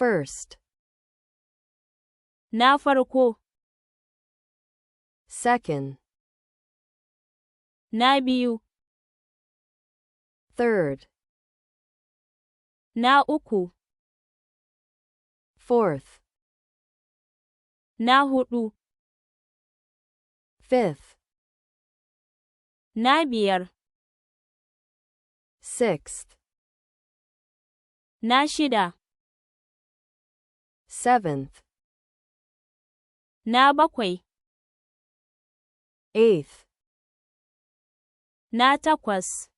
First. Na farko. Second. Na biyu. Third. Na uku. Fourth. Na huɗu. Fifth. Na biyar. Sixth. Na shida. Seventh. Na bakwai. Eighth. Na takwas.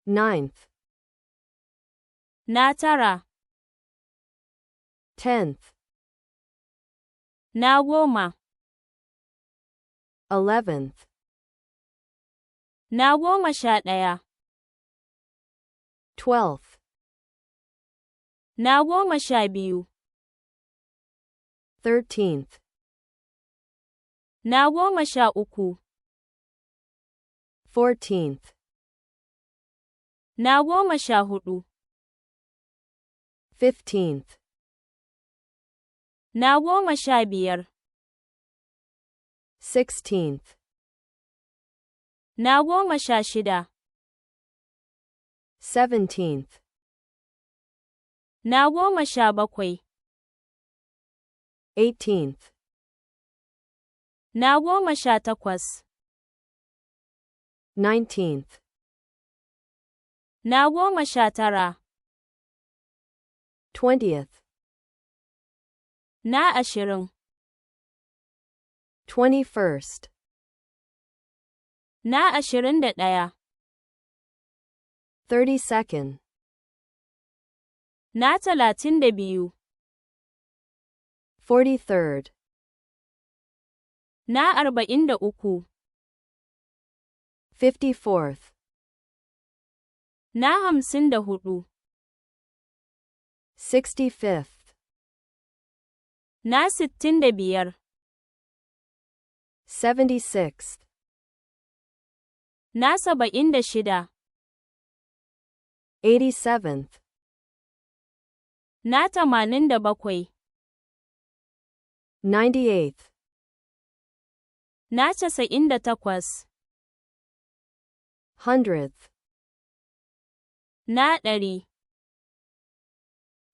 Ninth. Na tara. 10th. Na goma. 11th. Na 11. 12th. Na 12. 13th. Na 13. 14th. Na 14. 15th. Na 15. 16th. Na 16. 17th. Na 17. 18th. Na 18. 19th. Na 19. 20th. Na 20. 21st. Na 21. 32nd. Na 32. 43rd. Na 43. 54th. Na 54. 65th. Na 65. 76th. Na 76. 87th. Na 87. 98th. Na 98. 100th. Na 100.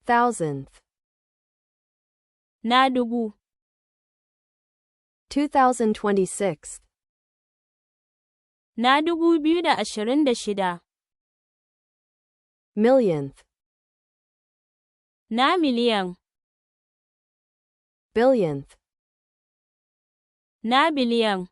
1000th. Na 1000. 2026th. Na 2026. Millionth. Na miliyan. Billionth. Na biliyan.